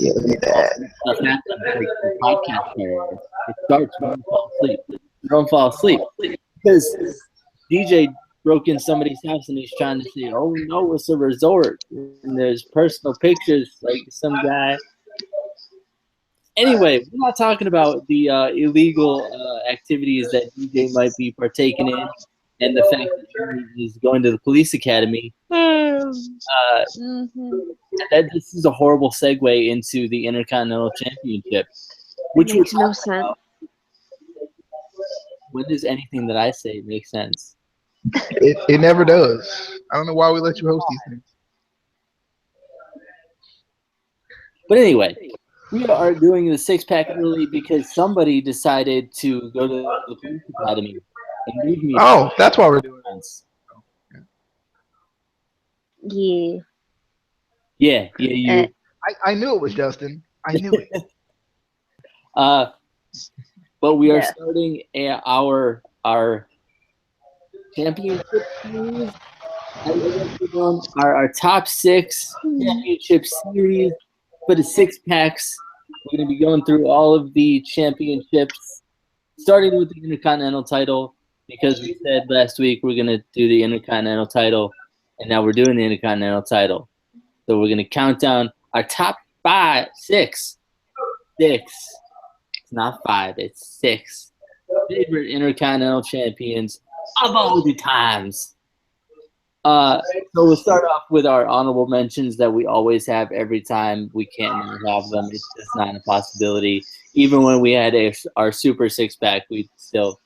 Yeah, look at that. Stuff happens like the podcast started. It starts when you fall asleep. You don't fall asleep because DJ broke in somebody's house and he's trying to say, "Oh no, it's a resort," and there's personal pictures like some guy. Anyway, we're not talking about the illegal activities that DJ might be partaking in, and the fact that he's going to the police academy. This is a horrible segue into the Intercontinental Championship, which makes no sense. When does anything that I say make sense? It never does. I don't know why we let you host these things. But anyway, we are doing the six-pack early because somebody decided to go to the police academy and leave me. Oh, that's why we're doing this. Yeah. Yeah, you. I knew it was Justin. I knew it. But we are starting our championship series. Our top 6 championship series for the 6-packs. We're going to be going through all of the championships, starting with the Intercontinental title, because we said last week we're going to do the Intercontinental title, and now we're doing the Intercontinental title. So we're going to count down our top 6. It's not 5, it's 6 favorite Intercontinental champions of all the times. So we'll start off with our honorable mentions that we always have every time. We can't not have them. It's just not a possibility. Even when we had our super 6-pack, we still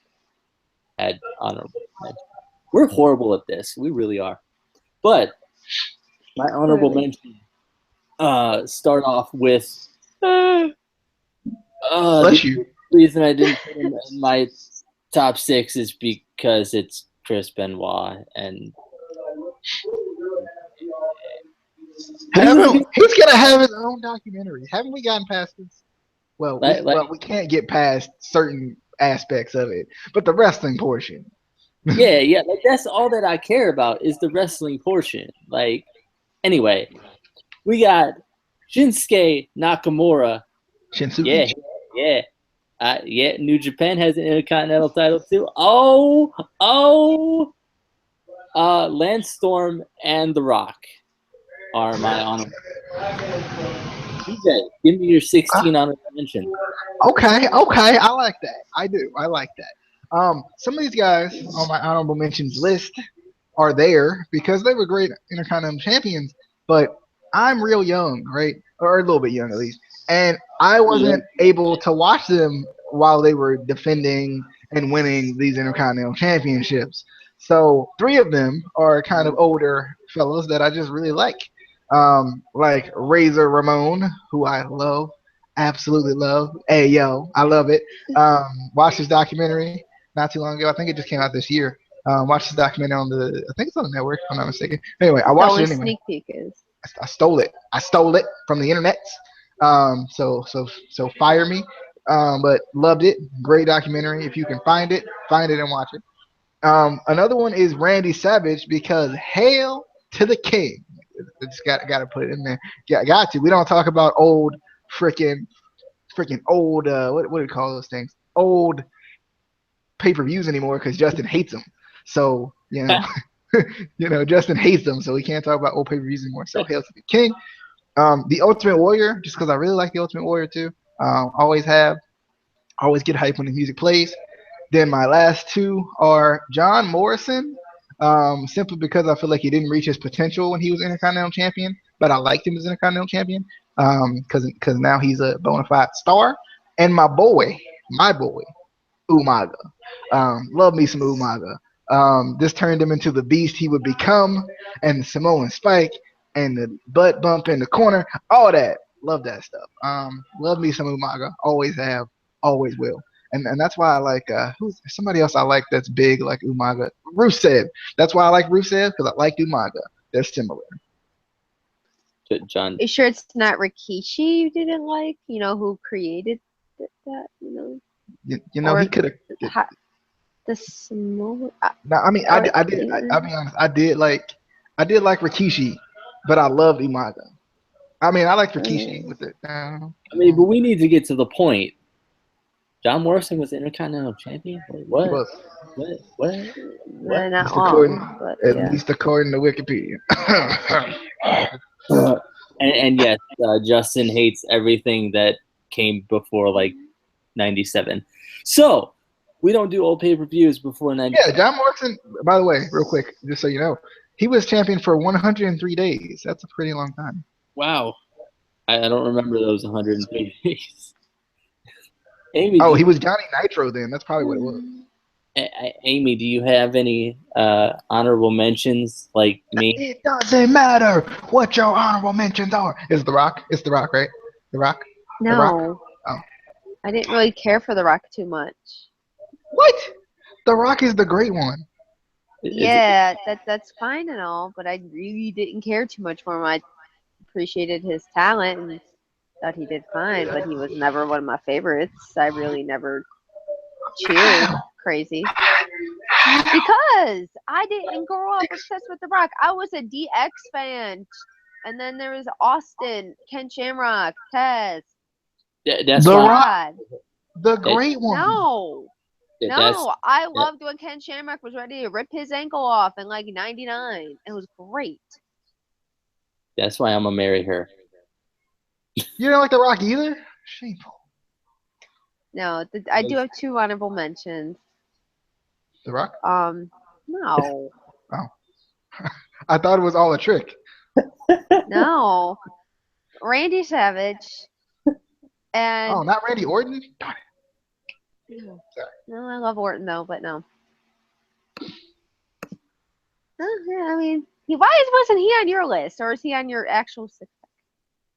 had honorable mentions. We're horrible at this. We really are. But my honorable mention start off with Bless you. The reason I didn't put him in my top 6 is because it's Chris Benoit, and he's gonna have his own documentary. Haven't we gotten past this? Well, we can't get past certain aspects of it, but the wrestling portion. Yeah, like that's all that I care about is the wrestling portion. Like, anyway, we got Shinsuke Nakamura. Shinsuke. Yeah. New Japan has an Intercontinental title too. Lance Storm and The Rock are my honorable. Okay, give me your 16 honorable mentions. Okay, I like that. I do. I like that. Some of these guys on my honorable mentions list are there because they were great Intercontinental champions, but I'm real young, right? Or a little bit young at least. And I wasn't able to watch them while they were defending and winning these Intercontinental championships. So 3 of them are kind of older fellows that I just really like Razor Ramon, who I love, absolutely love. Hey, yo, I love it. Watched his documentary not too long ago. I think it just came out this year. Watched his documentary I think it's on the network, if I'm not mistaken. Anyway, I watched it anyway. Sneak peek is. I stole it. I stole it from the internet. So fire me. But loved it. Great documentary. If you can find it and watch it. Another one is Randy Savage because hail to the king. Just got to put it in there. Got to. We don't talk about old freaking old what do we call those things? Old pay-per-views anymore because Justin hates them. So Justin hates them, so we can't talk about old pay-per-views anymore. So hail to the king. The Ultimate Warrior, just because I really like the Ultimate Warrior too. Always get hype when the music plays. Then my last 2 are John Morrison, simply because I feel like he didn't reach his potential when he was Intercontinental Champion, but I liked him as Intercontinental Champion because now he's a bona fide star. And my boy, Umaga. Love me some Umaga. This turned him into the beast he would become, and the Samoan Spike, and the butt bump in the corner, all that. Love that stuff. Love me some Umaga. Always have, always will. And that's why I like who's somebody else I like that's big like Umaga. Rusev. That's why I like Rusev, because I like Umaga. They're similar. John. You sure it's not Rikishi you didn't like? You know, who created that, he could have the Samoa. No, I mean I'll be honest, I did like Rikishi, but I loved Umaga. I mean, I like Rikishi with it. I mean, but we need to get to the point. John Morrison was the Intercontinental Champion? Wait, what? Well, What? What? Eh, What? not least according, long, but at yeah. least according to Wikipedia. And yes, Justin hates everything that came before like '97. So we don't do old pay-per-views before '97. Yeah, John Morrison. By the way, real quick, just so you know, he was champion for 103 days. That's a pretty long time. Wow, I don't remember those 103 days. Amy, Oh, he was Johnny Nitro then. That's probably what it was. Amy, do you have any honorable mentions like me? It doesn't matter what your honorable mentions are. It's The Rock. It's The Rock, right? The Rock. The Rock. No, Oh, I didn't really care for The Rock too much. what? The Rock is the great one. Yeah, that's fine and all, but I really didn't care too much for him. I appreciated his talent and thought he did fine, but he was never one of my favorites. I really never cheered crazy because I didn't grow up obsessed with The Rock. I was a DX fan, and then there was Austin, Ken Shamrock, Taz. That's The why. Rock, the great one. No. That's No, I loved when Ken Shamrock was ready to rip his ankle off in like '99. It was great. that's why I'm gonna marry her. You don't like The Rock either? Shameful. No, I do have two honorable mentions. The Rock? No, Oh. I thought it was all a trick. no, Randy Savage Oh, and not Randy Orton? Darn no, Sorry. no, I love Orton though, but no. Yeah, I mean, why wasn't he on your list, or is he on your actual six pack?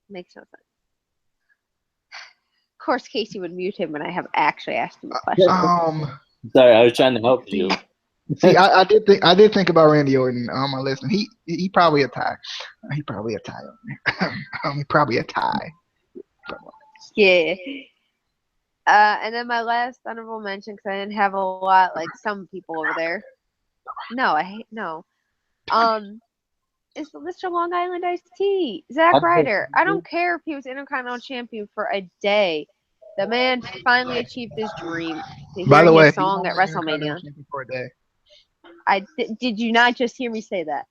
Makes no sense. Of course, Casey would mute him when I have actually asked him a question. Sorry, I was trying to help you. See, I did think about Randy Orton on my list, and he probably a tie. He probably a tie. He probably a tie. Yeah. And then my last honorable mention, because I didn't have a lot like some people over there. No, I hate no. Is Mr. Long Island Iced Tea, Zack Ryder. I don't care if he was Intercontinental Champion for a day. The man finally achieved his dream to By hear the way, his song at WrestleMania. For a day. Did you not just hear me say that?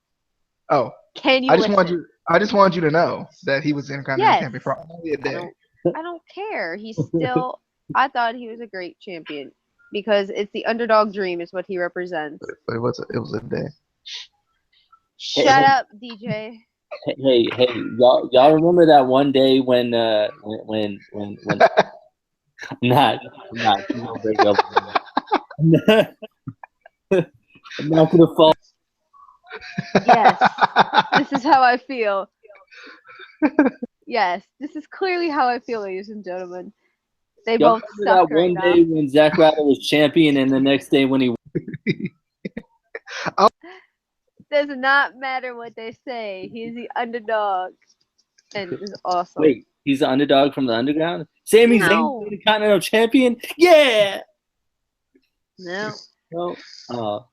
Oh, Can you I just listen? wanted you to know that he was Intercontinental Yes. Champion for only a day. I don't care. He's still. I thought he was a great champion because it's the underdog dream is what he represents. But it was a day. Shut up, DJ. Hey, y'all remember that one day when I'm not gonna break up. I'm not gonna fall. Yes, this is how I feel. Yes, this is clearly how I feel, ladies and gentlemen. They Y'all both remember suck that right one now. day when Zack Ryder was champion, and the next day when he Does not matter what they say. He's the underdog, and it is awesome. wait, he's the underdog from the underground. Sami Zayn, No. Intercontinental Champion. Yeah. No, No.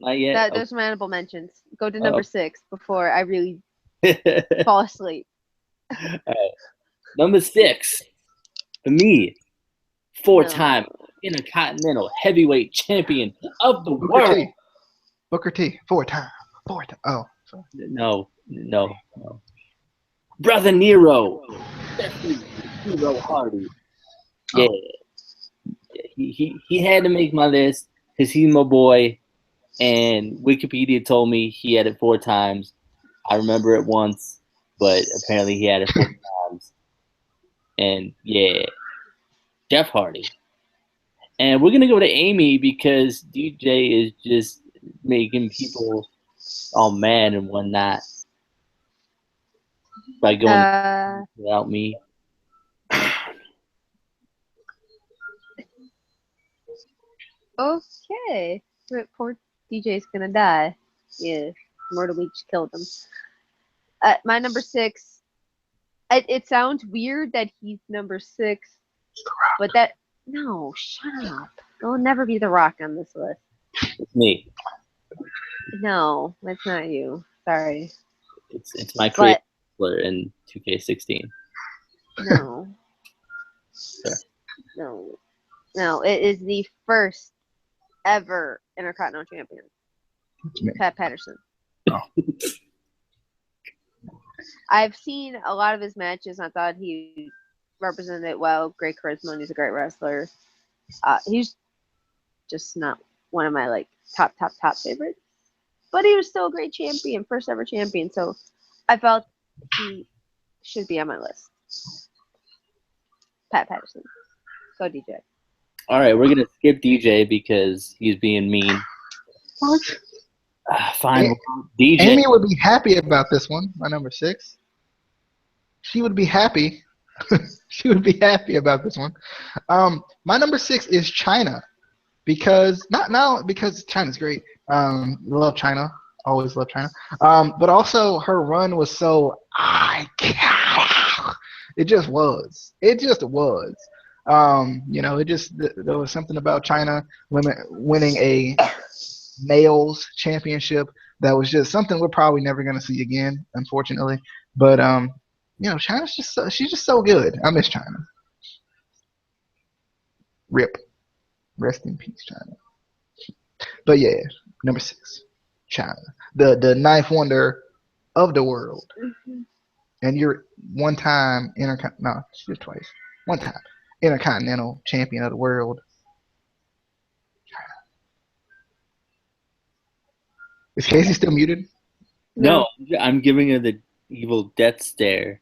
Not yet. those are my honorable mentions. Go to number 6 before I really fall asleep. All right. Number 6 for me, 4-time Intercontinental Heavyweight Champion of the world. Booker T. 4-time. Oh, sorry. No. Brother Nero. Nero Hardy. Yeah. He had to make my list because he's my boy, and Wikipedia told me he had it 4 times. I remember it once, but apparently he had it 4 times. And yeah, Jeff Hardy. And we're gonna go to Amy because DJ is just making people all mad and whatnot by going without me. Okay. Poor DJ's gonna die. Yeah, Myrtle Beach killed him. My number 6. It sounds weird that he's number 6, but no, shut up. There'll never be The Rock on this list. It's me. No, that's not you. Sorry. It's my creator in 2K16. No. Fair. No. It is the first ever Intercontinental champion, Pat Patterson. Oh. I've seen a lot of his matches. I thought he represented it well. Great charisma, and he's a great wrestler. He's just not one of my like top favorites, but he was still a great champion, first ever champion. So I felt he should be on my list. Pat Patterson. Go DJ. All right, we're gonna skip DJ because he's being mean. What? Fine, DJ. Amy would be happy about this one. My number 6. She would be happy. She would be happy about this one. My number 6 is China, because not because China's great. Love China, always love China. But also her run was so it just was. It just was. There was something about China winning a males championship that was just something we're probably never gonna see again, unfortunately. But China's she's just so good. I miss China. Rip. Rest in peace, China. But yeah, number 6, China, the ninth wonder of the world, and you're one time twice, one time Intercontinental champion of the world. China. Is Casey still muted? No, I'm giving her the evil death stare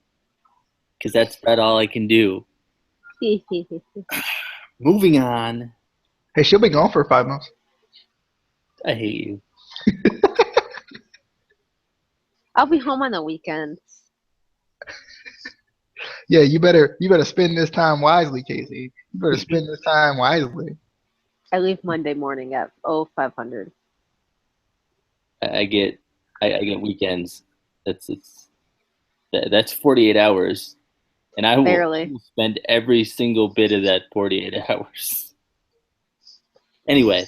because that's about all I can do. Moving on. Hey, she'll be gone for 5 months. I hate you. I'll be home on the weekends. Yeah, you better spend this time wisely, Casey. You better spend this time wisely. I leave Monday morning at 0500. I get weekends. That's 48 hours, and I will spend every single bit of that 48 hours. Anyway,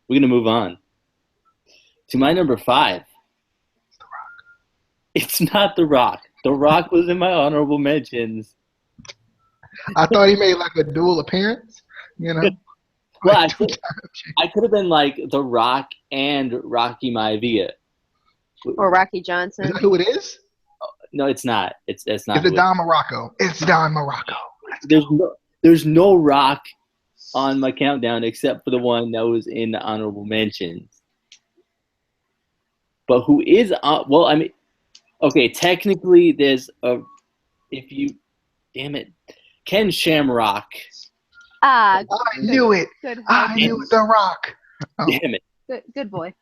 we're gonna move on to my number 5. The Rock. It's not The Rock. The Rock was in my honorable mentions. I thought he made like a dual appearance, Well, like I could have been like The Rock and Rocky Maivia. Or Rocky Johnson. Is that who it is? No, it's not. It's not. Is it Don Morocco? It's Don Morocco. There's no Rock on my countdown except for the one that was in the honorable mentions. But who is okay, technically there's Ken Shamrock. I knew it. I knew The Rock. Oh. Damn it. Good boy.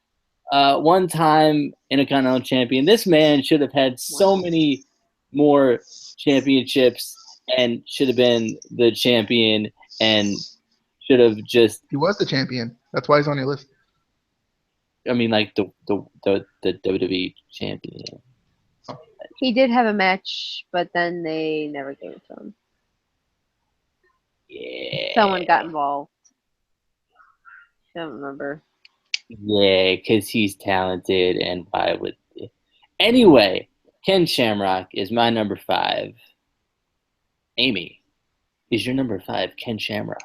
One time Intercontinental champion. This man should have had so many more championships and should have been the champion and should have just. He was the champion. That's why he's on your list. I mean, like the WWE champion. He did have a match, but then they never gave it to him. Yeah. Someone got involved. I don't remember. Yeah, because he's talented, and why would? Anyway, Ken Shamrock is my number 5. Amy, is your number 5 Ken Shamrock?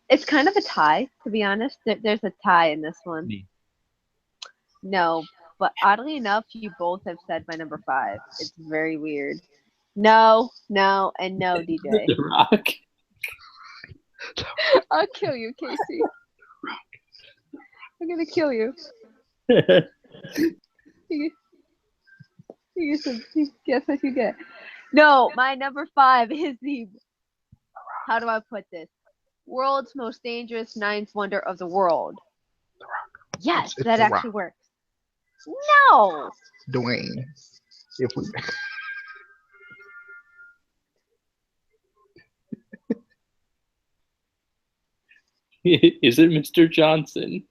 It's kind of a tie, to be honest. There's a tie in this one. Me. No, but oddly enough, you both have said my number 5. It's very weird. No, and no, DJ. The Rock. I'll kill you, Casey. I'm gonna kill you. Guess what you get. No, my number 5 is the. How do I put this? World's most dangerous ninth wonder of the world. The Rock. Yes, It's that The actually Rock. works. No. Dwayne. If we. Is it Mr. Johnson?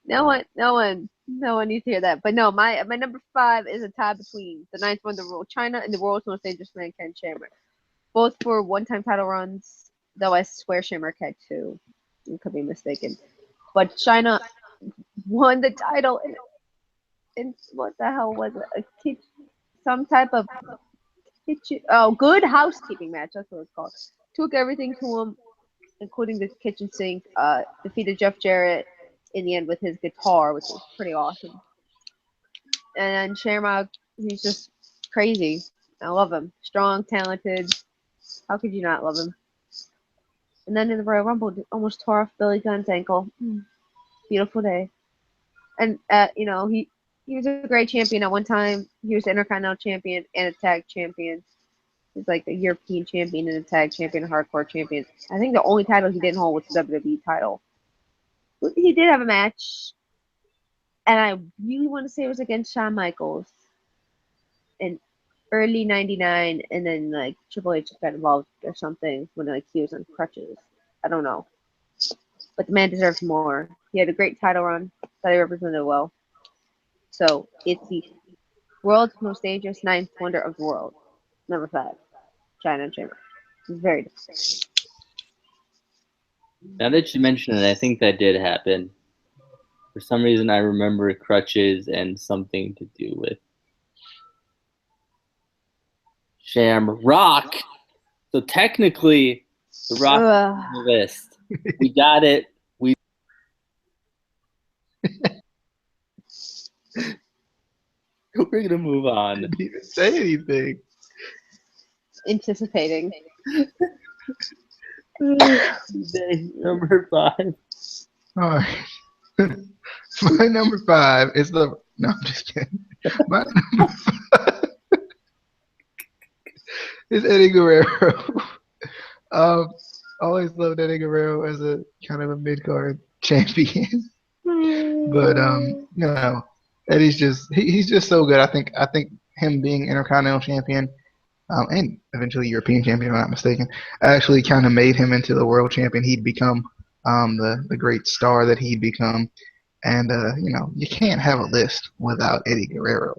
No one needs to hear that. But no, my number 5 is a tie between the ninth wonder of the world, China, and the world's most dangerous man, Ken Shamrock. Both for one-time title runs, though I swear Shamrock had 2. I could be mistaken. But China won the title in what the hell was it? some type of good housekeeping match. That's what it's called. Took everything to him, including the kitchen sink. Defeated Jeff Jarrett in the end with his guitar, which was pretty awesome. And Shamrock, he's just crazy. I love him. Strong, talented. How could you not love him? And then in the Royal Rumble, almost tore off Billy Gunn's ankle. Beautiful day. And he was a great champion at one time. He was Intercontinental champion and a tag champion. He's like a European champion and a tag champion, a hardcore champion. I think the only title he didn't hold was the WWE title. But he did have a match, and I really want to say it was against Shawn Michaels in early '99, and then like Triple H got involved or something when like he was on crutches. I don't know, but the man deserves more. He had a great title run that he represented well. So it's the world's most dangerous ninth wonder of the world. Number 5, China Chamber. It's very difficult. Now that you mention it, I think that did happen. For some reason, I remember crutches and something to do with Shamrock. So technically, the Rock is on the list. We got it. We're gonna move on. Didn't even say anything. Anticipating. Number 5. All right. My number 5 is the. No, I'm just kidding. My number 5 is Eddie Guerrero. Always loved Eddie Guerrero as a kind of a mid-card champion. But Eddie's he's just so good. I think him being Intercontinental champion, and eventually European champion, if I'm not mistaken, actually kind of made him into the world champion he'd become, the great star that he'd become. And you can't have a list without Eddie Guerrero.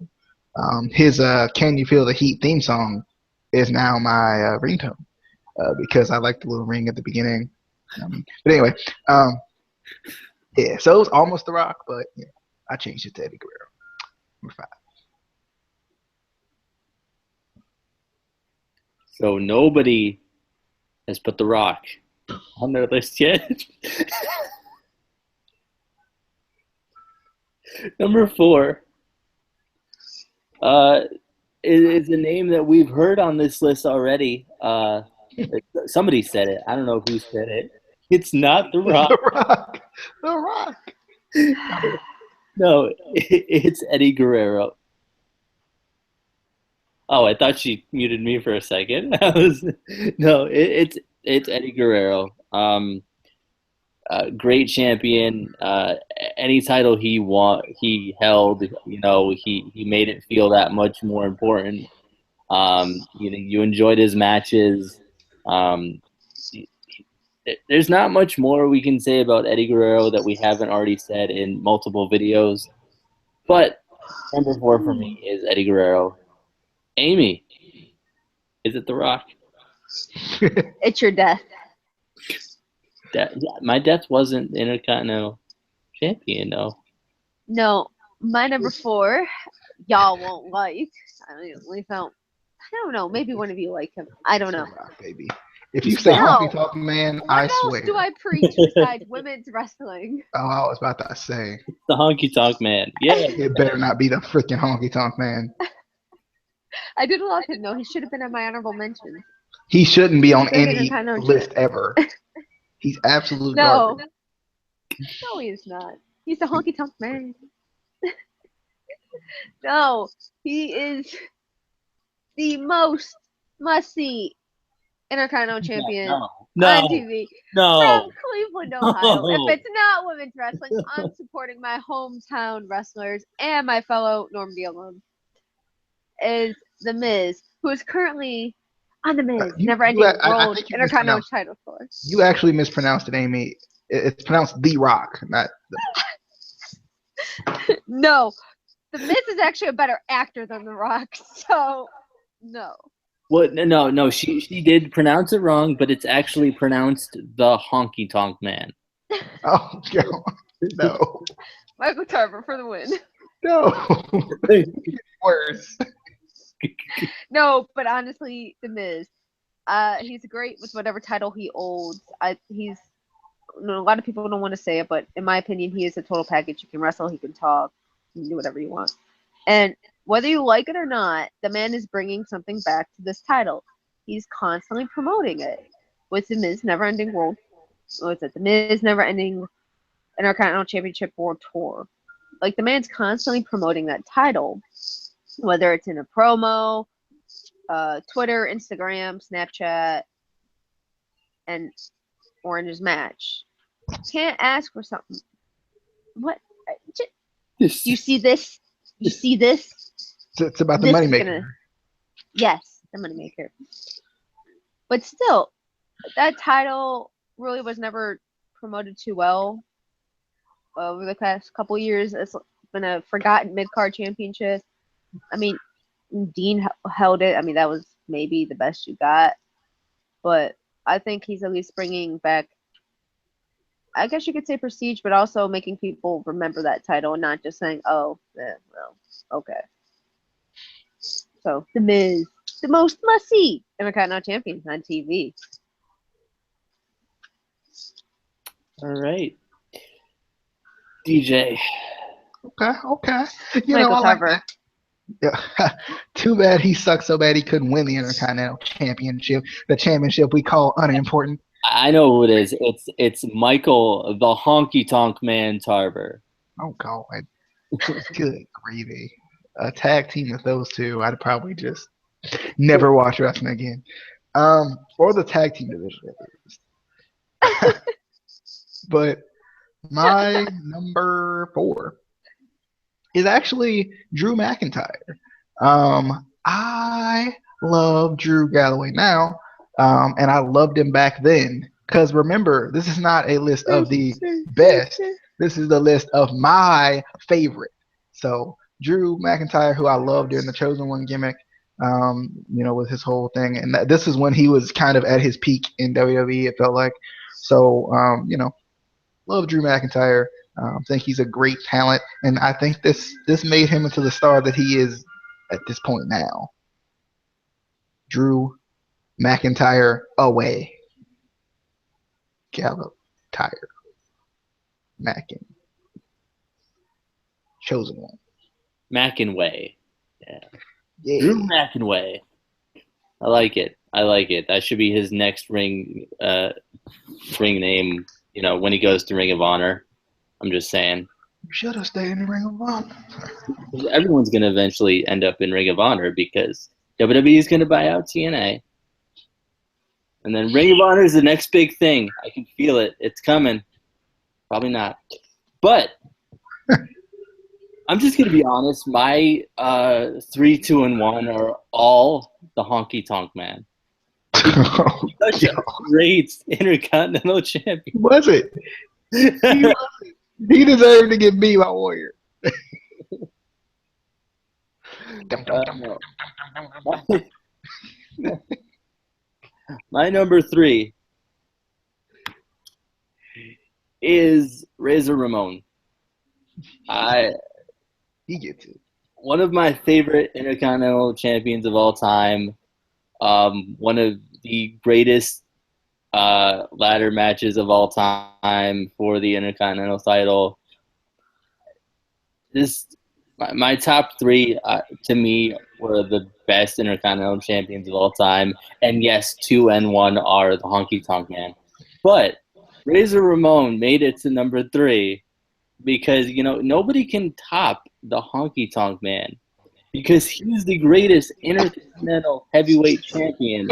His "Can You Feel the Heat" theme song is now my ringtone, because I like the little ring at the beginning. But anyway, yeah. So it was almost The Rock, but I changed it to Eddie Guerrero. Number 5. So nobody has put The Rock on their list yet. Number 4 is a name that we've heard on this list already. Somebody said it. I don't know who said it. It's not The Rock. The Rock. The Rock. No, it's Eddie Guerrero. Oh, I thought she muted me for a second. It's Eddie Guerrero. Great champion. Any title he held, he made it feel that much more important. You enjoyed his matches. There's not much more we can say about Eddie Guerrero that we haven't already said in multiple videos. But number 4 for me is Eddie Guerrero. Amy, is it The Rock? It's your death. My death wasn't Intercontinental champion, though. No, my number 4, y'all won't like. I mean, at least I don't know. Maybe one of you like him. I don't know. Rock, baby. If you say honky tonk man, what I else swear. do I preach besides women's wrestling? Oh, I was about to say. The honky tonk man. Yeah. It better not be the freaking honky tonk man. I did love him though. He should have been on my honorable mention. He shouldn't be on any list ever. He's absolute garbage. No, he is not. He's the honky tonk man. No, he is the most must-see Intercontinental champion on TV from Cleveland, Ohio. If it's not women's wrestling, I'm supporting my hometown wrestlers and my fellow Normandy alum. Is The Miz, who is currently on The Miz, never-ending world Intercontinental title for. You actually mispronounced it, Amy. It's pronounced The Rock, not the. No, The Miz is actually a better actor than The Rock, so no. Well, no. She did pronounce it wrong, but it's actually pronounced the honky tonk man. Oh God, no. Michael Tarver for the win. No. Worse. No, but honestly, The Miz. He's great with whatever title he holds. He's a lot of people don't want to say it, but in my opinion, he is a total package. He can wrestle, he can talk, he can do whatever you want. And whether you like it or not, the man is bringing something back to this title. He's constantly promoting it with the Miz Never Ending World. What's it? The Miz Never Ending Intercontinental Championship World Tour. Like the man's constantly promoting that title, whether it's in a promo, Twitter, Instagram, Snapchat, and or in his match. Can't ask for something. What? You see this? You see this? It's about the This money is maker. Yes, the moneymaker. But still, that title really was never promoted too well over the past couple years. It's been a forgotten mid-card championship. I mean, Dean held it. I mean, that was maybe the best you got. But I think he's at least bringing back, I guess you could say prestige, but also making people remember that title and not just saying, oh, well, okay. So, The Miz, the most must-see Intercontinental Champion on TV. All right. DJ. Okay. You Michael know, I like Tarver. that. Yeah. Too bad he sucked so bad he couldn't win the Intercontinental Championship, the championship we call unimportant. I know who it is. It's Michael, the Honky Tonk Man Tarver. Oh, God. Good gravy. A tag team with those two, I'd probably just never watch wrestling again. Or the tag team division, at least. But my number 4 is actually Drew McIntyre. I love Drew Galloway now, and I loved him back then. Because remember, this is not a list of the best. This is the list of my favorite. So Drew McIntyre, who I loved during the Chosen One gimmick, with his whole thing, and this is when he was kind of at his peak in WWE. It felt like. So, love Drew McIntyre. Think he's a great talent, and I think this made him into the star that he is at this point now. Drew McIntyre away. Gallup, Tire, Mackin, Chosen One. McInway. Yeah. Drew McInway. I like it. That should be his next ring name, when he goes to Ring of Honor. I'm just saying. You should have stayed in the Ring of Honor. Everyone's going to eventually end up in Ring of Honor because WWE is going to buy out TNA. And then Ring of Honor is the next big thing. I can feel it. It's coming. Probably not. But I'm just going to be honest. My 3, 2, and 1 are all the Honky Tonk Man. Such a great Intercontinental Champion. Was it? He deserved to get beat by Warrior. My number 3 is Razor Ramon. He gets it. One of my favorite Intercontinental champions of all time. One of the greatest ladder matches of all time for the Intercontinental title. My top 3 to me were the best Intercontinental champions of all time, and yes, 2 and 1 are the Honky Tonk Man. But Razor Ramon made it to number 3 because nobody can top the Honky Tonk Man because he's the greatest Intercontinental heavyweight champion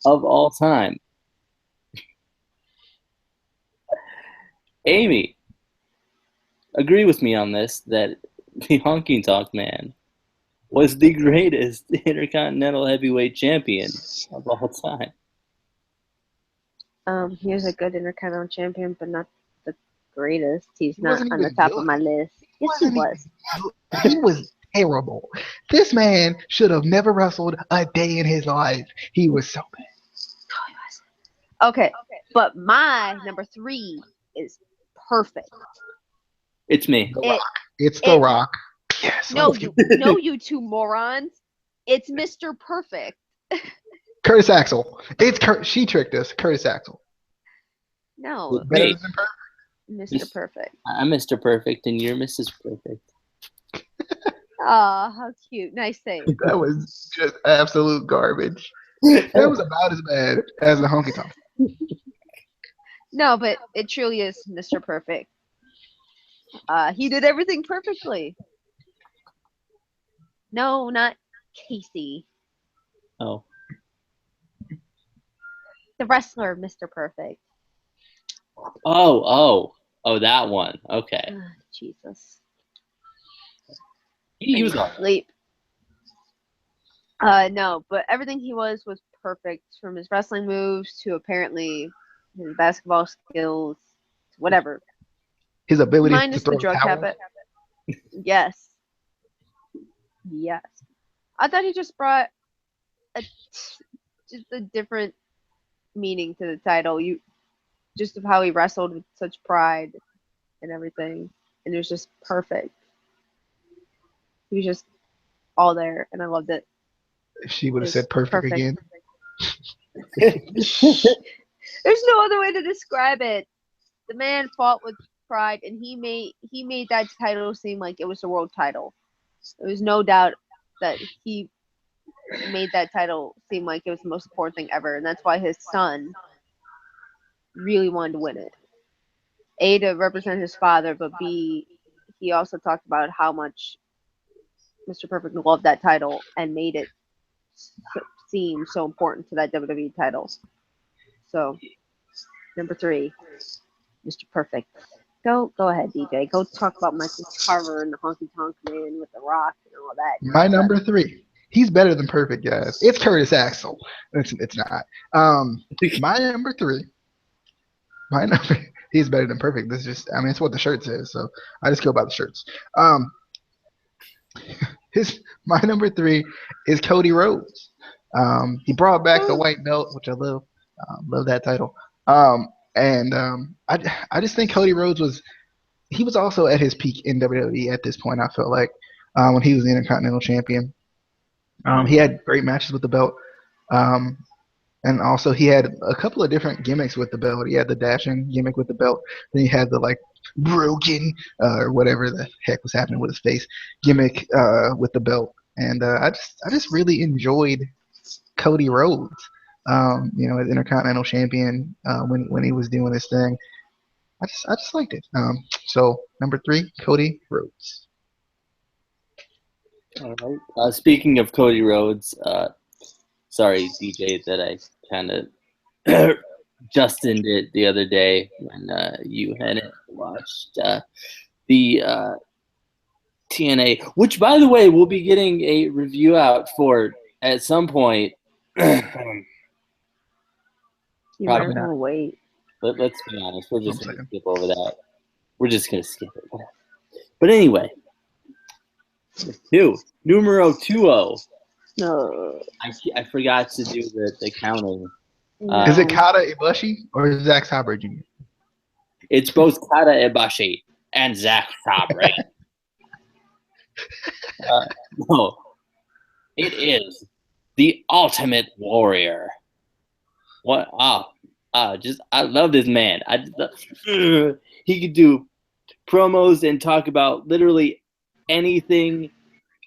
of all time. Amy, agree with me on this, that the Honky Tonk Man was the greatest Intercontinental heavyweight champion of all time. He was a good Intercontinental champion, but not the greatest. He's not wasn't on the even top good. of my list. Yes, he was. He was terrible. This man should have never wrestled a day in his life. He was so bad. Okay, but my number 3 is perfect. It's me. The Rock. It's The Rock. Yes. No, let's get- you two morons. It's Mr. Perfect. Curtis Axel. She tricked us. Curtis Axel. No, Better Wait, than Perfect. Mr. Perfect. I'm Mr. Perfect and you're Mrs. Perfect. Aw, how cute. Nice save. That was just absolute garbage. That was about as bad as the honky tonk. No, but it truly is Mr. Perfect. He did everything perfectly. No, not Casey. Oh. The wrestler, Mr. Perfect. Oh, that one. Okay. Jesus. He was Sleep. No, but everything he was perfect, from his wrestling moves to apparently his basketball skills, to whatever. His ability to Minus throw the drug towels. habit. Yes. Yes. I thought he just brought just a different meaning to the title. Just of how he wrestled with such pride and everything, and it was just perfect. He was just all there, and I loved it. If she would have It's said perfect again. There's no other way to describe it. The man fought with pride, and he made that title seem like it was the world title. There was no doubt that he made that title seem like it was the most important thing ever, and that's why his son really wanted to win it. A, to represent his father, but B, he also talked about how much Mr. Perfect loved that title and made it seem so important to that WWE title. So, number 3, Mr. Perfect. Go ahead, DJ. Go talk about Michael Carver and the Honky Tonk Man with the Rock and all that. My number 3. He's better than perfect, guys. It's Curtis Axel. It's not. My number 3. He's better than perfect. This is just, I mean, it's what the shirt says. So I just go by the shirts. My number 3 is Cody Rhodes. He brought back the white belt, which I love. Love that title. I just think Cody Rhodes was also at his peak in WWE at this point. I felt like when he was the Intercontinental Champion. He had great matches with the belt. And also he had a couple of different gimmicks with the belt. He had the dashing gimmick with the belt. Then he had the like broken or whatever the heck was happening with his face gimmick with the belt. And I just really enjoyed Cody Rhodes. As Intercontinental Champion when he was doing his thing. I just liked it. So number 3, Cody Rhodes. All right. Speaking of Cody Rhodes, sorry, DJ, that I kind of Justined it the other day when you hadn't watched the TNA, which, by the way, we'll be getting a review out for at some point. You Probably might not. want to wait. Let's be honest. We're just going to skip over that. We're just going to skip it. But anyway, numero 20. No. I forgot to do the counting. Is it Kata Ibushi or is it Zack Sabre Jr.? It's both Kata Ibushi and Zack Sabre. No, it is the Ultimate Warrior. What? I love this man. He could do promos and talk about literally anything,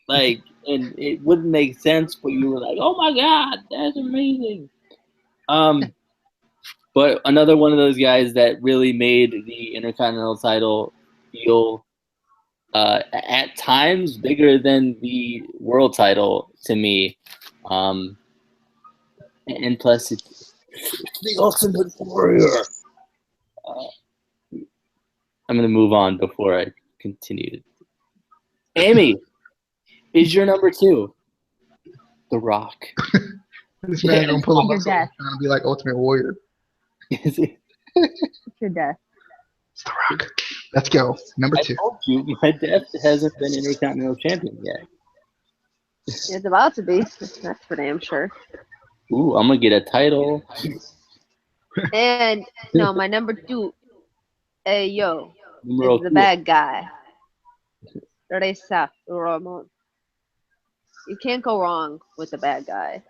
like, and it wouldn't make sense, but you were like, "Oh my God, that's amazing." But another one of those guys that really made the Intercontinental title feel at times bigger than the world title to me. And plus, it's the Ultimate Warrior. I'm going to move on before I continue. Amy, is your number 2 The Rock? This man gonna pull a Your muscle death. trying to be like Ultimate Warrior. Is it? Your death. It's The Rock. Let's go. Number I 2. told you, my death hasn't been Intercontinental Champion yet. It's about to be. That's for damn sure. Ooh, I'm going to get a title. And no, my number 2, yo, Numero is the two. bad guy. Reza Ramon. You can't go wrong with the bad guy.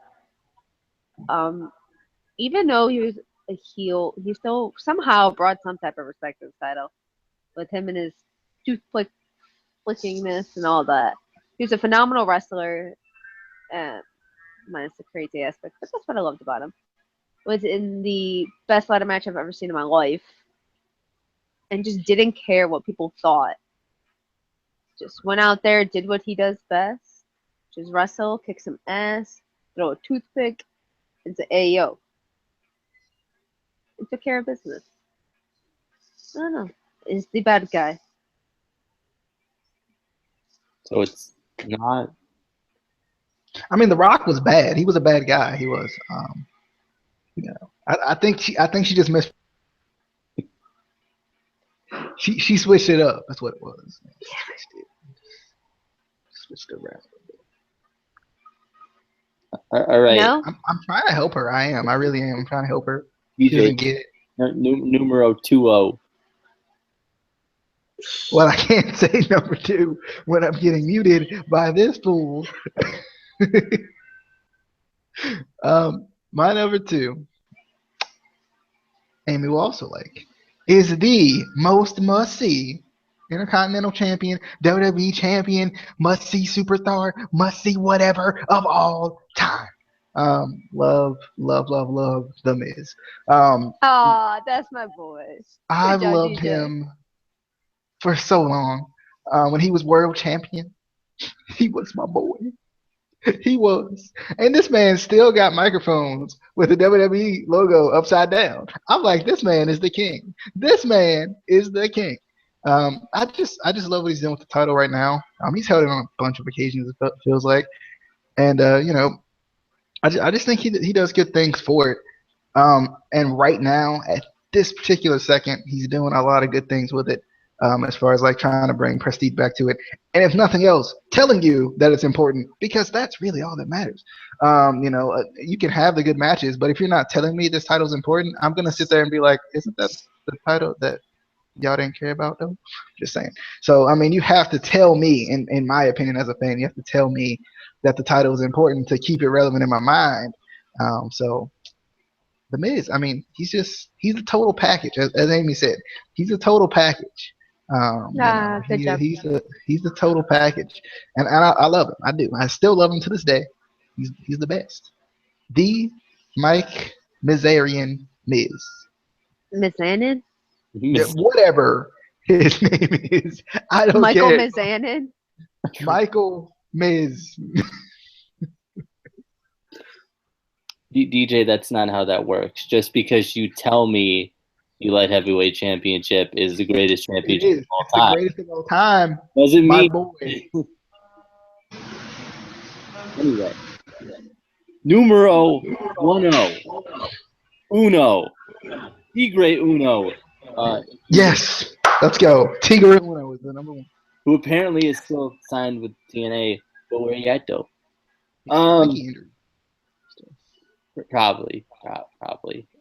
Even though he was a heel, he still somehow brought some type of respect to the title with him and his toothpick flickingness and all that. He was a phenomenal wrestler, minus the crazy aspect, but that's what I loved about him. Was in the best ladder match I've ever seen in my life, and just didn't care what people thought. Just went out there, did what he does best, just wrestle, kick some ass, throw a toothpick, and say, "Hey yo," and took care of business. I don't know. Is the bad guy. So it's not. I mean, The Rock was bad. He was a bad guy. He was. I think she just missed. She switched it up. That's what it was. Switched it around. All right. No? I'm trying to help her. I am. I really am. I'm trying to help her. She DJ, doesn't get it. numero 20. Well, I can't say number 2 when I'm getting muted by this fool. My number 2, Amy will also like, is the most must-see Intercontinental Champion, WWE Champion, must-see superstar, must-see whatever of all time. Love The Miz. Aw, that's my boy. I've job, loved DJ. him for so long. When he was world champion, he was my boy. He was. And this man still got microphones with the WWE logo upside down. I'm like, this man is the king. This man is the king. I just love what he's doing with the title right now. He's held it on a bunch of occasions, it feels like. And, I just think he does good things for it. And right now, at this particular second, he's doing a lot of good things with it. As far as like trying to bring prestige back to it, and if nothing else, telling you that it's important, because that's really all that matters. You can have the good matches, but if you're not telling me this title's important, I'm gonna sit there and be like, isn't that the title that y'all didn't care about though? Just saying. So I mean, you have to tell me, in my opinion as a fan, you have to tell me that the title is important to keep it relevant in my mind. So The Miz, I mean, he's a total package, as Amy said. He's a total package. Good job. He's the total package, and I love him. I do. I still love him to this day. He's the best. The Mike Mizarian Miz. Mizanin? Whatever his name is, I don't Michael care. Mizanin? Michael Miz. DJ, that's not how that works. Just because you tell me the light heavyweight championship is the greatest championship of all It's the time greatest of all time. doesn't My mean. boy. Anyway, numero 10, uno, Tigre Uno, Yes, let's go. Tigre Uno is the number 1. who apparently is still signed with TNA, but where you at though? Probably.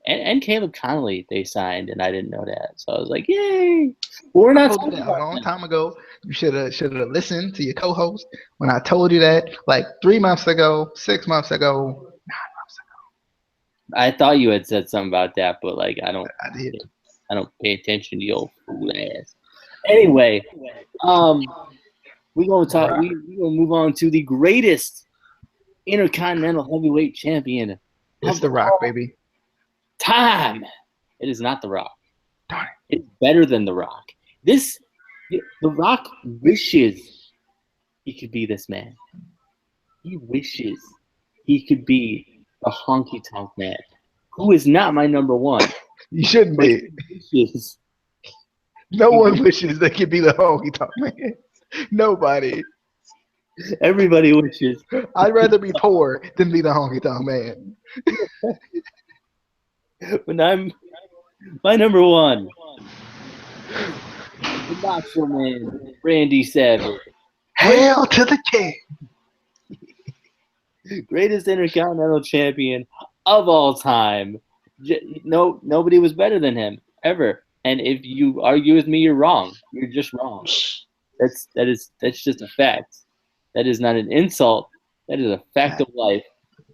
And Caleb Connolly they signed, and I didn't know that, so I was like, "Yay!" Well, we're not I told you that a long time ago. You should have listened to your co-host when I told you that, like 3 months ago, 6 months ago, 9 months ago. I thought you had said something about that, but like I did. I don't pay attention to your fool ass. Anyway, we're gonna move on to the greatest Intercontinental Heavyweight Champion. It's The Rock, baby. Time. It is not The Rock. Darn It's better than The Rock. The Rock wishes he could be this man. He wishes he could be a honky tonk man, who is not my number 1. You shouldn't be. Wishes. No one wishes they could be the honky tonk man. Nobody. Everybody wishes. I'd rather be poor than be the honky tonk man. When I'm my number 1, the Macho Man, Randy Savage. Hail to the king. Greatest Intercontinental Champion of all time. Nobody was better than him ever. And if you argue with me, you're wrong. You're just wrong. That's just a fact. That is not an insult That is a fact of life.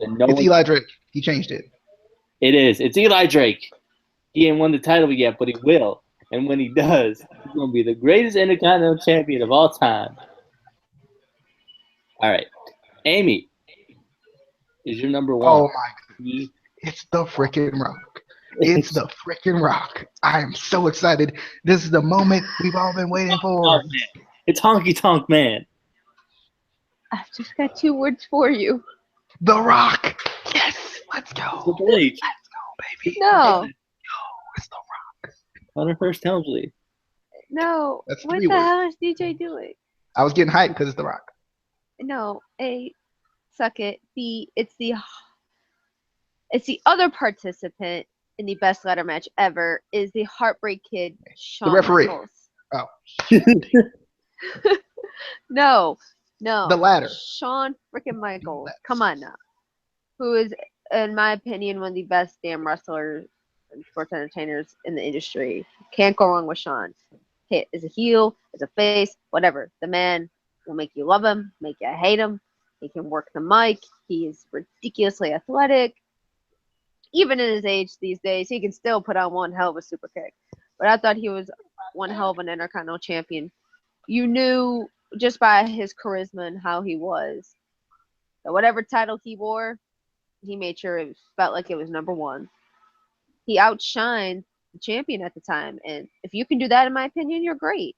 And no It's one, Eli Drake. He changed it. it is. It's Eli Drake. He ain't won the title yet, but he will. And when he does, he's going to be the greatest Intercontinental champion of all time. All right. Amy is your number one. Oh my! It's the freaking Rock. It's the freaking Rock. I am so excited. This is the moment we've all been waiting for. It's Honky Tonk Man. I've just got 2 words for you. The Rock. Yes. Let's go. Triple H. Let's go, baby. No. It's the Rock. Hunter First Helmsley. No. That's What 3 the words. hell is DJ doing? I was getting hyped because it's the Rock. No. A. Suck it. B. It's the other participant in the best ladder match ever is the Heartbreak Kid, Shawn referee. Michaels. Oh. No. The ladder. Shawn freaking Michaels. Come on now. Who is, in my opinion, one of the best damn wrestlers and sports entertainers in the industry. Can't go wrong with Shawn. As a heel, as a face, whatever. The man will make you love him, make you hate him. He can work the mic. He is ridiculously athletic. Even in his age these days, he can still put on one hell of a super kick. But I thought he was one hell of an Intercontinental champion. You knew just by his charisma and how he was that whatever title he wore, he made sure it felt like it was number 1. He outshined the champion at the time. And if you can do that, in my opinion, you're great.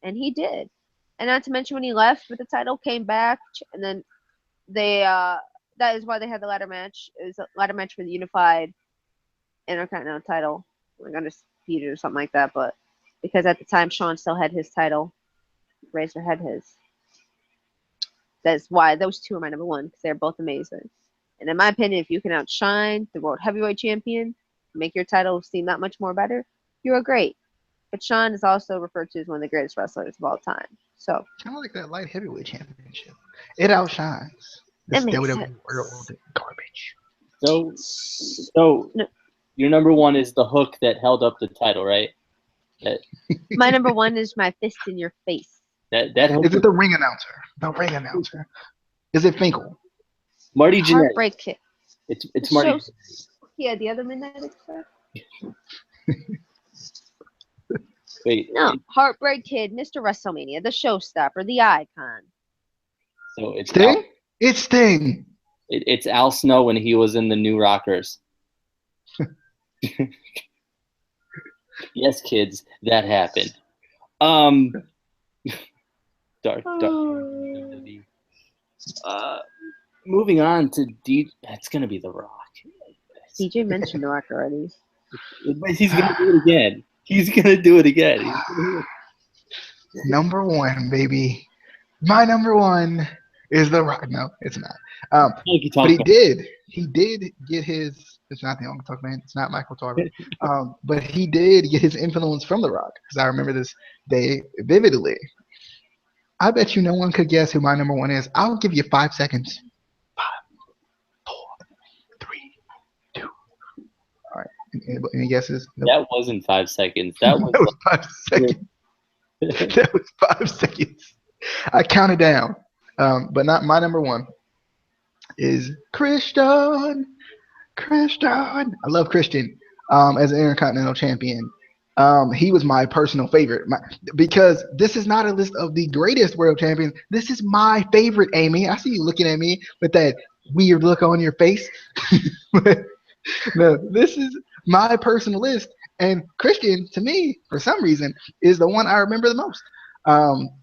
And he did. And not to mention when he left with the title, came back, and then they that is why they had the ladder match. It was a ladder match for the unified Intercontinental title. Like undisputed or something like that. But because at the time Shawn still had his title, Razor had his. That's why those 2 are my number 1, because they're both amazing. And in my opinion, if you can outshine the World Heavyweight Champion, make your title seem that much more better, you are great. But Shawn is also referred to as one of the greatest wrestlers of all time. So Kind of like that light heavyweight championship. It outshines this That makes WWE sense. world garbage. So No. Your number 1 is the hook that held up the title, right? my number 1 is my fist in your face. That hook. Is it the ring announcer? The ring announcer. Is it Finkel? Marty Jannetty. Heartbreak Kid. It's Marty. Yeah, the other Midnight Express. Wait. No, Heartbreak Kid, Mr. WrestleMania, the showstopper, the icon. So it's Sting? Al, It's Sting. it's Al Snow when he was in the New Rockers. Yes, kids, that happened. Dark. Moving on to it's gonna be The Rock. DJ mentioned The Rock already. But he's gonna do it again. He's gonna do it again. Number 1, baby. My number 1 is The Rock. No, it's not. But he did. He did get his. It's not the Honky Tonk Man. It's not Michael Tarver. But he did get his influence from The Rock, because I remember this day vividly. I bet you no one could guess who my number 1 is. I'll give you 5 seconds. 5, 4, 3, 2. All right. Any guesses? Nope. That wasn't 5 seconds. That was, That was 5 seconds. That was 5 seconds. I counted down. But not my number 1 is Christian. I love Christian as an Intercontinental champion. He was my personal favorite because this is not a list of the greatest world champions. This is my favorite, Amy. I see you looking at me with that weird look on your face. No, this is my personal list. And Christian, to me, for some reason, is the one I remember the most.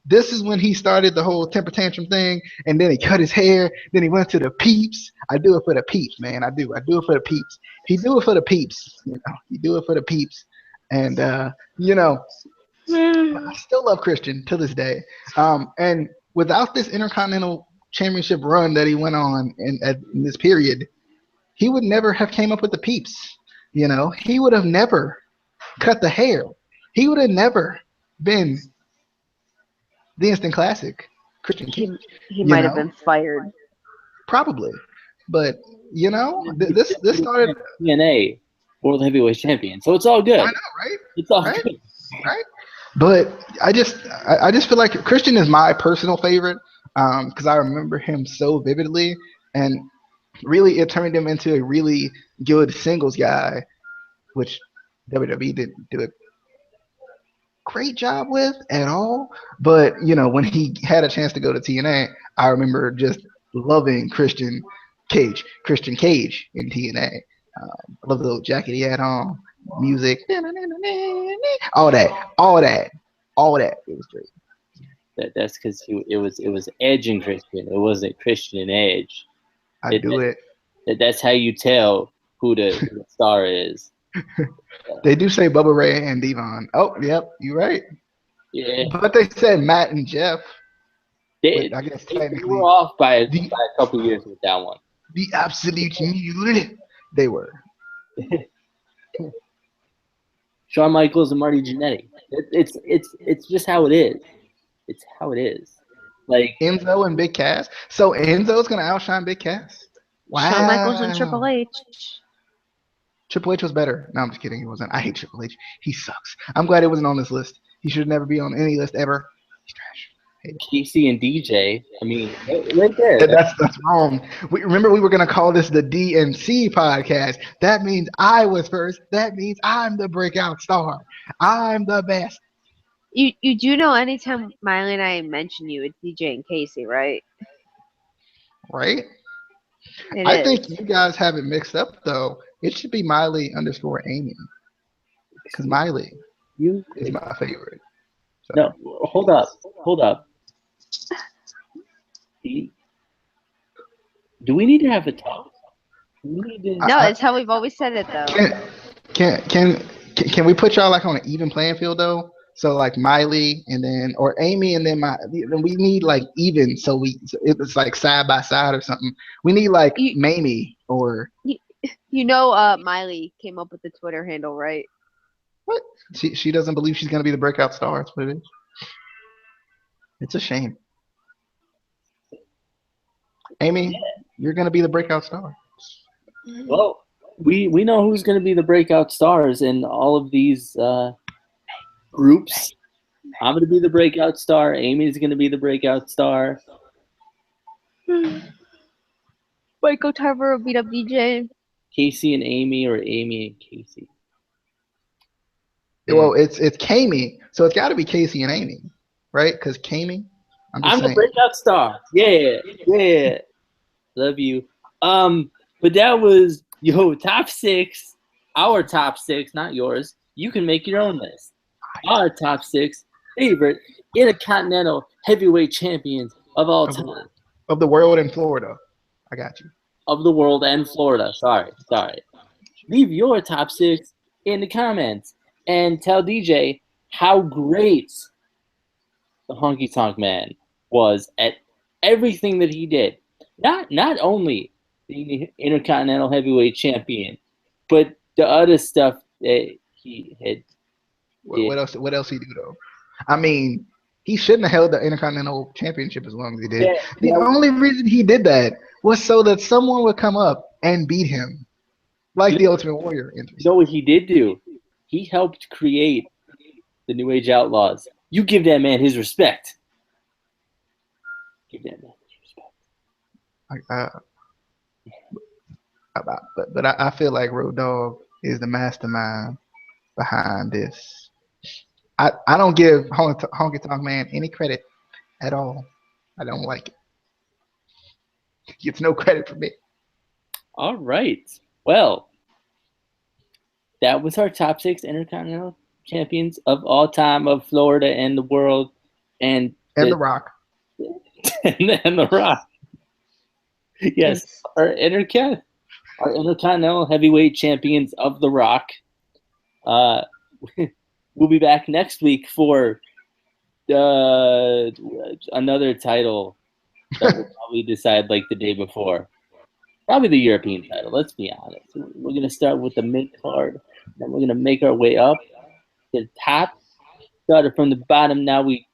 This is when he started the whole temper tantrum thing, and then he cut his hair. Then he went to the peeps. I do it for the peeps, man. I do it for the peeps. He do it for the peeps. He do it for the peeps. And I still love Christian to this day. And without this Intercontinental Championship run that he went on in this period, he would never have came up with the peeps. He would have never cut the hair. He would have never been the instant classic Christian King. He might have been fired. Probably. But, this started TNA World Heavyweight Champion. So it's all good. I know, right? It's all Right? good. Right? But I just feel like Christian is my personal favorite. because I remember him so vividly, and really it turned him into a really good singles guy, which WWE didn't do a great job with at all. But when he had a chance to go to TNA, I remember just loving Christian Cage in TNA. I love the little jacket he had on, music, all that, all that. It was great. That's because it was Edge and Christian. It wasn't Christian and Edge. I do it. That's how you tell who the star is. They do say Bubba Ray and Devon. Oh, yep, you're right. Yeah, But they said Matt and Jeff. they, I guess they technically were off by a the couple years with that one. the absolute unit they were. Shawn Michaels and Marty Jannetty. It's just how it is. It's how it is. Like Enzo and Big Cass. So Enzo's gonna outshine Big Cass. Wow. Shawn Michaels and Triple H. Triple H was better. No, I'm just kidding. He wasn't. I hate Triple H. He sucks. I'm glad he wasn't on this list. He should never be on any list ever. He's trash. Casey and DJ. I mean, right there. That's wrong. Remember we were gonna call this the DNC podcast. That means I was first. That means I'm the breakout star. I'm the best. You do know anytime Miley and I mention you, it's DJ and Casey, right? Right? It I is. think you guys have it mixed up though. It should be Miley_Amy. Because Miley is my favorite. So. No, hold up. Do we need to have a talk? No, it's how we've always said it though. Can we put y'all like on an even playing field though? So like Miley and then or Amy and then we need like even so it's like side by side or something. We need like Mamie or Miley came up with the Twitter handle, right? What? She doesn't believe she's gonna be the breakout star. That's what it is. It's a shame. Amy, you're gonna be the breakout star. Well, we know who's going to be the breakout stars in all of these groups. I'm going to be the breakout star. Amy's going to be the breakout star. Michael Tarver will beat up DJ. Casey and Amy, or Amy and Casey. Well, it's Kamey, so it's got to be Casey and Amy, right? Because Kamey, I'm the breakout star. Yeah. Love you. But that was top six. Our top six, not yours. You can make your own list. Our top six favorite Intercontinental Heavyweight Champions of all time. Of the world and Florida. I got you. Of the world and Florida. Sorry. Leave your top six in the comments and tell DJ how great the Honky Tonk Man was at everything that he did. Not only the Intercontinental Heavyweight Champion, but the other stuff that he had. What else he do though? I mean, he shouldn't have held the Intercontinental Championship as long as he did. Yeah, the only reason he did that was so that someone would come up and beat him, like the Ultimate Warrior. You know what he did do? He helped create the New Age Outlaws. You give that man his respect. Give that man his respect. But I feel like Road Dogg is the mastermind behind this. I don't give Honky Tonk Man any credit at all. I don't like it. He gets no credit from me. All right. Well, that was our top six Intercontinental Champions of all time of Florida and the world. And The Rock. and The Rock. Yes. Our Intercontinental Heavyweight Champions of The Rock. We'll be back next week for another title that we'll probably decide like the day before. Probably the European title, let's be honest. We're going to start with the mid-card, then we're going to make our way up to the top. Started from the bottom, now we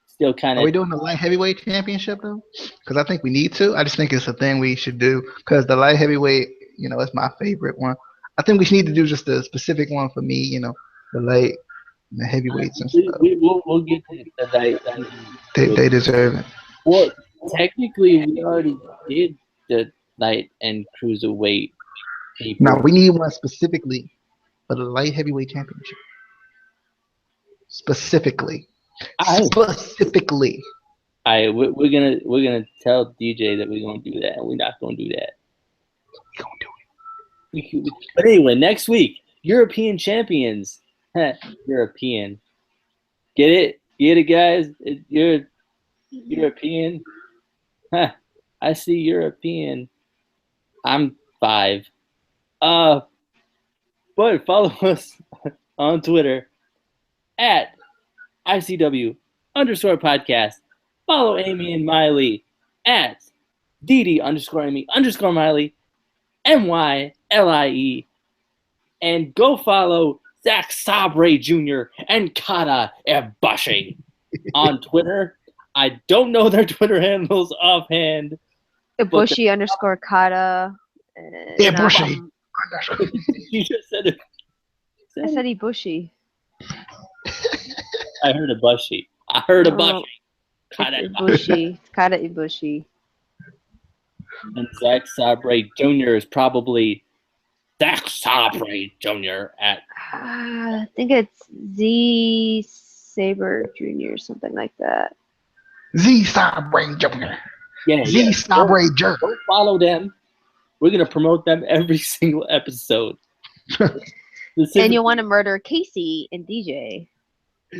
still kind of... Are we doing the light heavyweight championship, though? Because I think we need to. I just think it's a thing we should do. Because the light heavyweight, it's my favorite one. I think we need to do just a specific one for me, the light and the heavyweights and stuff. We'll get to the light. They deserve it. technically, we already did the light and cruiserweight people. Now we need one specifically for the light heavyweight championship. Specifically. I- Specifically. we're gonna tell DJ that we're gonna do that, and we're not gonna do that. We gonna do it. But anyway, next week, European champions. European. Get it, guys. You're European. I see European. I'm 5. But follow us on Twitter at ICW_podcast. Follow Amy and Miley at DD_Amy_Miley, MYLIE. And go follow Zach Sabre Jr. and Kata Ibushi on Twitter. I don't know their Twitter handles offhand. Ibushi_Kata. Ibushi. You just said it. I said Ibushi. I heard Ibushi. I heard Ibushi. It's Ibushi. It's Kata Ibushi. And Zach Sabre Jr. is probably Zach Sabre Jr. at. I think it's Z Saber Jr. something like that. Z Sabre Jr. Yeah, Z Sabre Jr. Don't follow them. We're gonna promote them every single episode. And you want to murder Casey and DJ.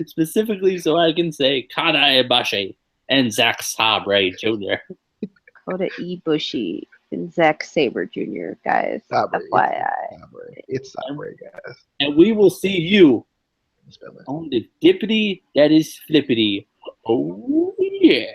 Specifically so I can say Kata Ibushi and Zach Sabre Jr. Kota Ibushi and Zack Sabre Jr. Guys. Sabre. FYI. It's Sabre, guys. And we will see you on the dippity that is flippity. Oh yeah.